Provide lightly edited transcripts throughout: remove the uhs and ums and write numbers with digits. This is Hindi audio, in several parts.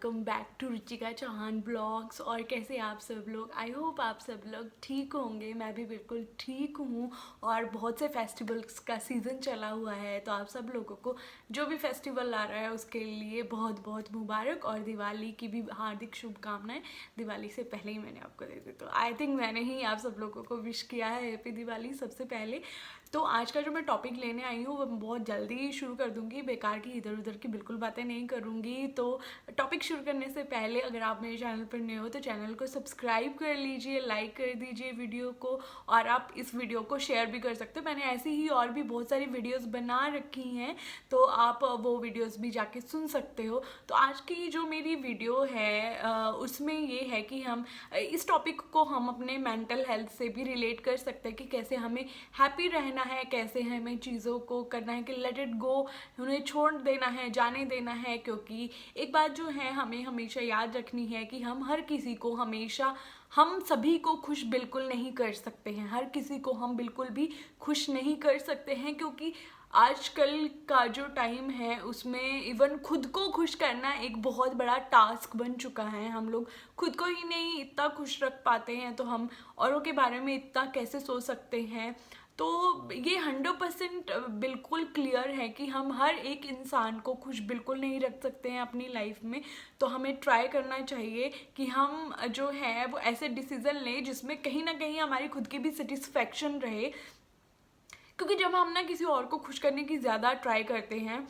Welcome back to Ruchika Chauhan blogs. और कैसे आप सब लोग? आई होप आप सब लोग ठीक होंगे। मैं भी बिल्कुल ठीक हूँ। और बहुत से फेस्टिवल्स का सीज़न चला हुआ है, तो आप सब लोगों को जो भी फेस्टिवल आ रहा है उसके लिए बहुत बहुत मुबारक, और दिवाली की भी हार्दिक शुभकामनाएं। दिवाली से पहले ही मैंने आपको दे दी, तो आई थिंक मैंने ही आप सब लोगों को विश किया है हैप्पी दिवाली सबसे पहले। तो आज का जो मैं टॉपिक लेने आई हूँ वो बहुत जल्दी शुरू कर दूँगी, बेकार की इधर उधर की बिल्कुल बातें नहीं करूँगी। तो टॉपिक शुरू करने से पहले अगर आप मेरे चैनल पर नए हो तो चैनल को सब्सक्राइब कर लीजिए, लाइक कर दीजिए वीडियो को, और आप इस वीडियो को शेयर भी कर सकते हो। मैंने ऐसी ही और भी बहुत सारी वीडियोस बना रखी हैं, तो आप वो वीडियोस भी जाके सुन सकते हो। तो आज की जो मेरी वीडियो है उसमें ये है कि हम इस टॉपिक को हम अपने मेंटल हेल्थ से भी रिलेट कर सकते हैं कि कैसे हमें हैप्पी रहना है, कैसे हमें चीज़ों को करना है कि लेट इट गो, उन्हें छोड़ देना है, जाने देना है। क्योंकि एक बात जो है हमें हमेशा याद रखनी है कि हम हर किसी को हमेशा, हम सभी को खुश बिल्कुल नहीं कर सकते हैं, हर किसी को हम बिल्कुल भी खुश नहीं कर सकते हैं। क्योंकि आजकल का जो टाइम है उसमें इवन खुद को खुश करना एक बहुत बड़ा टास्क बन चुका है। हम लोग खुद को ही नहीं इतना खुश रख पाते हैं, तो हम औरों के बारे में इतना कैसे सोच सकते हैं। तो ये 100% बिल्कुल क्लियर है कि हम हर एक इंसान को खुश बिल्कुल नहीं रख सकते हैं अपनी लाइफ में। तो हमें ट्राई करना चाहिए कि हम जो है वो ऐसे डिसीज़न लें जिसमें कहीं ना कहीं हमारी खुद की भी सेटिस्फेक्शन रहे। क्योंकि जब हम ना किसी और को खुश करने की ज़्यादा ट्राई करते हैं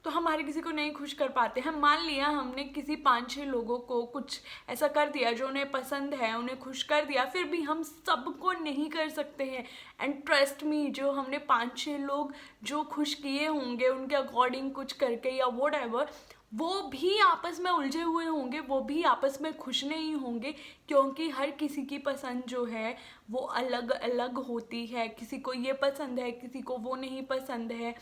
तो हमारे किसी को नहीं खुश कर पाते हैं। मान लिया हमने किसी 5-6 लोगों को कुछ ऐसा कर दिया जो उन्हें पसंद है, उन्हें खुश कर दिया, फिर भी हम सबको नहीं कर सकते हैं। एंड ट्रस्ट मी, जो हमने 5-6 लोग जो खुश किए होंगे उनके अकॉर्डिंग कुछ करके या वॉट एवर, वो भी आपस में उलझे हुए होंगे, वो भी आपस में खुश नहीं होंगे। क्योंकि हर किसी की पसंद जो है वो अलग अलग होती है। किसी को ये पसंद है, किसी को वो नहीं पसंद है।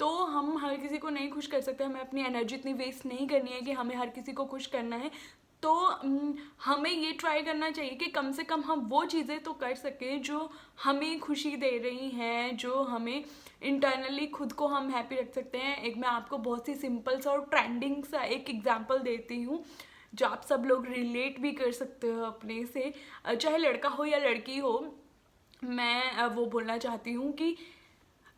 तो हम हर किसी को नहीं खुश कर सकते। हमें अपनी एनर्जी इतनी वेस्ट नहीं करनी है कि हमें हर किसी को खुश करना है। तो हमें ये ट्राई करना चाहिए कि कम से कम हम वो चीज़ें तो कर सकें जो हमें खुशी दे रही हैं, जो हमें इंटरनली खुद को हम हैप्पी रख सकते हैं। एक मैं आपको बहुत सी सिंपल सा और ट्रेंडिंग सा एक एग्जांपल देती हूँ जो आप सब लोग रिलेट भी कर सकते हो अपने से, चाहे लड़का हो या लड़की हो। मैं वो बोलना चाहती हूँ कि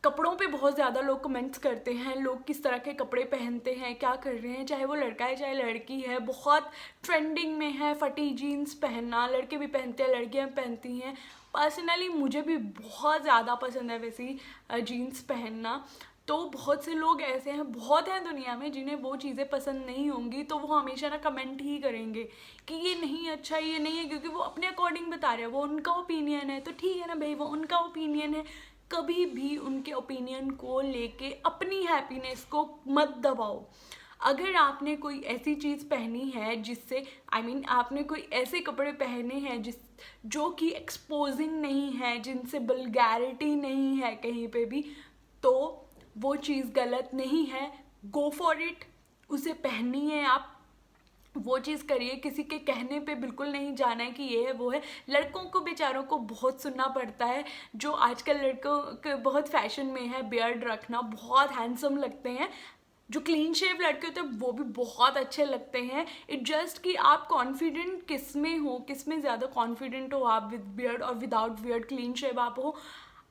कपड़ों पे बहुत ज़्यादा लोग कमेंट्स करते हैं, लोग किस तरह के कपड़े पहनते हैं, क्या कर रहे हैं, चाहे वो लड़का है चाहे लड़की है। बहुत ट्रेंडिंग में है फटी जीन्स पहनना, लड़के भी पहनते हैं, लड़कियां भी पहनती हैं। पर्सनली मुझे भी बहुत ज़्यादा पसंद है वैसी जीन्स पहनना। तो बहुत से लोग ऐसे हैं, बहुत हैं दुनिया में, जिन्हें वो चीज़ें पसंद नहीं होंगी, तो वो हमेशा ना कमेंट ही करेंगे कि ये नहीं अच्छा, ये नहीं है, क्योंकि वो अपने अकॉर्डिंग बता रहे हैं, वो उनका ओपिनियन है। तो ठीक है ना भाई, वो उनका ओपिनियन है। कभी भी उनके ओपिनियन को लेके अपनी हैप्पीनेस को मत दबाओ। अगर आपने कोई ऐसी चीज़ पहनी है जिससे आपने कोई ऐसे कपड़े पहने हैं जो कि एक्सपोजिंग नहीं है, जिनसे वल्गैरिटी नहीं है कहीं पे भी, तो वो चीज़ गलत नहीं है। गो फॉर इट, उसे पहनिए आप, वो चीज़ करिए। किसी के कहने पे बिल्कुल नहीं जाना है कि ये है वो है। लड़कों को बेचारों को बहुत सुनना पड़ता है, जो आजकल लड़कों के बहुत फैशन में है बियर्ड रखना, बहुत हैंडसम लगते हैं। जो क्लीन शेव लड़के होते हैं वो भी बहुत अच्छे लगते हैं। इट जस्ट कि आप कॉन्फिडेंट किस में हो, किस में ज़्यादा कॉन्फिडेंट हो, आप विद बियर्ड और विदाउट बियर्ड, क्लीन शेव आप हो,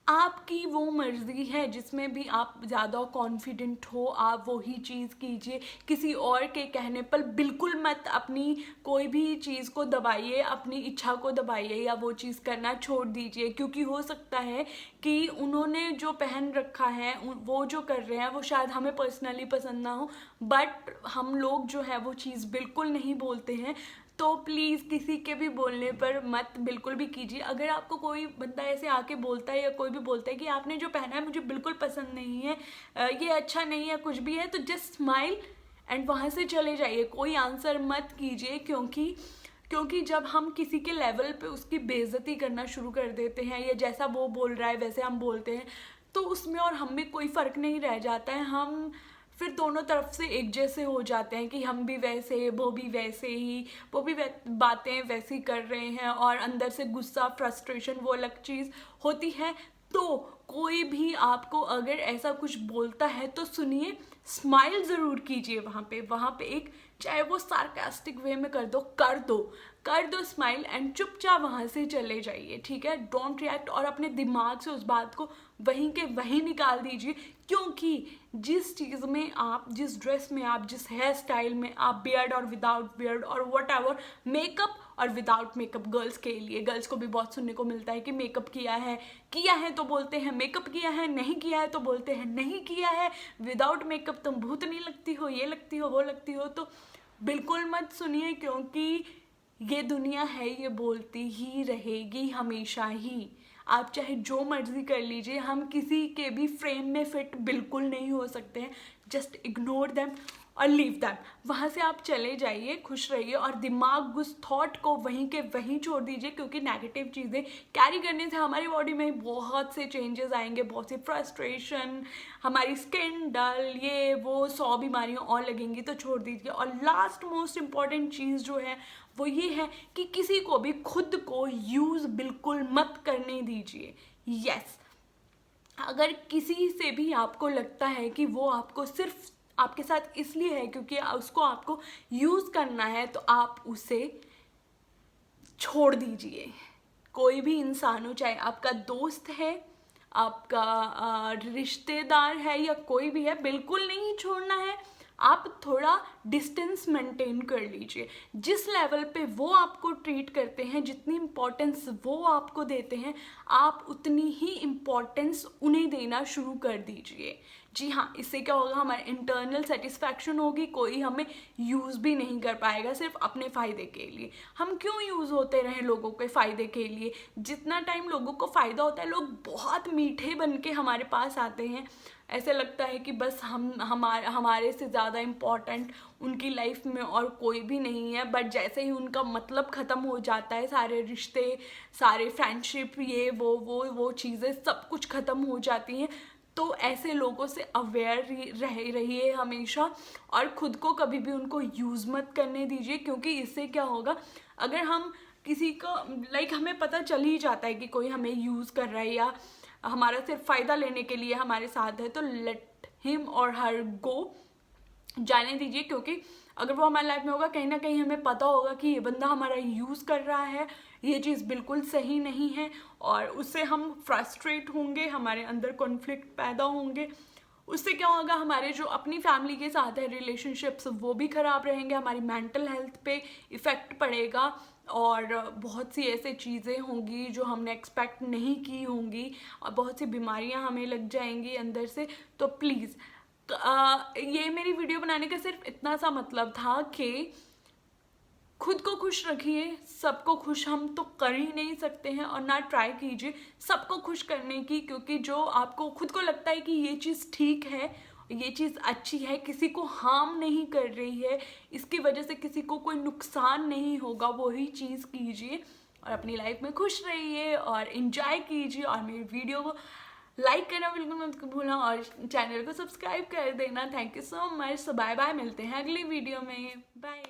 आपकी वो मर्ज़ी है। जिसमें भी आप ज़्यादा कॉन्फिडेंट हो आप वही चीज़ कीजिए। किसी और के कहने पर बिल्कुल मत अपनी कोई भी चीज़ को दबाइए, अपनी इच्छा को दबाइए या वो चीज़ करना छोड़ दीजिए। क्योंकि हो सकता है कि उन्होंने जो पहन रखा है, वो जो कर रहे हैं, वो शायद हमें पर्सनली पसंद ना हो, बट हम लोग जो है वो चीज़ बिल्कुल नहीं बोलते हैं। तो प्लीज़ किसी के भी बोलने पर मत बिल्कुल भी कीजिए। अगर आपको कोई बंदा ऐसे आके बोलता है या कोई भी बोलता है कि आपने जो पहना है मुझे बिल्कुल पसंद नहीं है, ये अच्छा नहीं है, कुछ भी है, तो जस्ट स्माइल एंड वहाँ से चले जाइए। कोई आंसर मत कीजिए। क्योंकि जब हम किसी के लेवल पे उसकी बेइज्जती करना शुरू कर देते हैं, या जैसा वो बोल रहा है वैसे हम बोलते हैं, तो उसमें और हम में कोई फ़र्क नहीं रह जाता है। हम फिर दोनों तरफ से एक जैसे हो जाते हैं कि हम भी वैसे, वो भी वैसे ही, वो भी बातें वैसी कर रहे हैं, और अंदर से गुस्सा, फ्रस्ट्रेशन वो अलग चीज़ होती है। तो कोई भी आपको अगर ऐसा कुछ बोलता है तो सुनिए, स्माइल ज़रूर कीजिए। वहाँ पे एक चाहे वो सार्कास्टिक वे में कर दो स्माइल एंड चुपचाप वहाँ से चले जाइए, ठीक है। डोंट रिएक्ट और अपने दिमाग से उस बात को वहीं के वहीं निकाल दीजिए, क्योंकि जिस चीज़ में आप, जिस ड्रेस में आप, जिस हेयर स्टाइल में आप, बियर्ड और विदाउट बियर्ड और वट एवर, मेकअप और विदाउट मेकअप, गर्ल्स के लिए, गर्ल्स को भी बहुत सुनने को मिलता है कि मेकअप किया है तो बोलते हैं मेकअप किया है, नहीं किया है तो बोलते हैं नहीं किया है, विदाउट मेकअप तुम भूतनी लगती हो, ये लगती हो, वो लगती हो। तो बिल्कुल मत सुनिए, क्योंकि ये दुनिया है, ये बोलती ही रहेगी हमेशा ही। आप चाहे जो मर्जी कर लीजिए, हम किसी के भी फ्रेम में फिट बिल्कुल नहीं हो सकते हैं। जस्ट इग्नोर देम और लीव दैम, वहाँ से आप चले जाइए, खुश रहिए और दिमाग उस थॉट को वहीं के वहीं छोड़ दीजिए, क्योंकि नेगेटिव चीज़ें कैरी करने से हमारी बॉडी में बहुत से चेंजेस आएंगे, बहुत सी फ्रस्ट्रेशन, हमारी स्किन डल, ये वो 100 बीमारियाँ और लगेंगी, तो छोड़ दीजिए। और लास्ट मोस्ट इम्पॉर्टेंट चीज़ जो है वो ये है कि किसी को भी खुद को यूज़ बिल्कुल मत करने दीजिए। यस, अगर किसी से भी आपको लगता है कि वो आपको सिर्फ आपके साथ इसलिए है क्योंकि उसको आपको यूज़ करना है, तो आप उसे छोड़ दीजिए। कोई भी इंसान हो, चाहे आपका दोस्त है, आपका रिश्तेदार है या कोई भी है, बिल्कुल नहीं छोड़ना है। आप थोड़ा डिस्टेंस मेंटेन कर लीजिए। जिस लेवल पे वो आपको ट्रीट करते हैं, जितनी इम्पोर्टेंस वो आपको देते हैं, आप उतनी ही इम्पोर्टेंस उन्हें देना शुरू कर दीजिए। जी हाँ, इससे क्या होगा, हमारे इंटरनल सेटिस्फैक्शन होगी, कोई हमें यूज़ भी नहीं कर पाएगा सिर्फ अपने फ़ायदे के लिए। हम क्यों यूज़ होते रहें लोगों के फ़ायदे के लिए? जितना टाइम लोगों को फ़ायदा होता है, लोग बहुत मीठे बन के हमारे पास आते हैं। ऐसे लगता है कि बस हमारे से ज़्यादा इम्पॉर्टेंट उनकी लाइफ में और कोई भी नहीं है। बट जैसे ही उनका मतलब ख़त्म हो जाता है, सारे रिश्ते, सारे फ्रेंडशिप, ये वो चीज़ें सब कुछ ख़त्म हो जाती हैं। तो ऐसे लोगों से अवेयर रहिए हमेशा, और ख़ुद को कभी भी उनको यूज़ मत करने दीजिए, क्योंकि इससे क्या होगा, अगर हम किसी को हमें पता चल ही जाता है कि कोई हमें यूज़ कर रहा है या हमारा सिर्फ फ़ायदा लेने के लिए हमारे साथ है, तो लेट हिम और हर गो, जाने दीजिए। क्योंकि अगर वो हमारी लाइफ में होगा, कहीं ना कहीं हमें पता होगा कि ये बंदा हमारा यूज़ कर रहा है, ये चीज़ बिल्कुल सही नहीं है, और उससे हम फ्रस्ट्रेट होंगे, हमारे अंदर कॉन्फ्लिक्ट पैदा होंगे। उससे क्या होगा, हमारे जो अपनी फैमिली के साथ है रिलेशनशिप्स, वो भी ख़राब रहेंगे, हमारी मेंटल हेल्थ पे इफ़ेक्ट पड़ेगा, और बहुत सी ऐसे चीज़ें होंगी जो हमने एक्सपेक्ट नहीं की होंगी, और बहुत सी बीमारियां हमें लग जाएंगी अंदर से। तो प्लीज़, ये मेरी वीडियो बनाने का सिर्फ इतना सा मतलब था कि खुद को खुश रखिए। सबको खुश हम तो कर ही नहीं सकते हैं, और ना ट्राई कीजिए सबको खुश करने की, क्योंकि जो आपको खुद को लगता है कि ये चीज़ ठीक है, ये चीज़ अच्छी है, किसी को हार्म नहीं कर रही है, इसकी वजह से किसी को कोई नुकसान नहीं होगा, वही चीज़ कीजिए और अपनी लाइफ में खुश रहिए और एंजॉय कीजिए। और मेरी वीडियो को लाइक करना बिल्कुल मत भूलना और चैनल को सब्सक्राइब कर देना। Thank you so much. So bye bye, मिलते हैं अगली वीडियो में। बाय।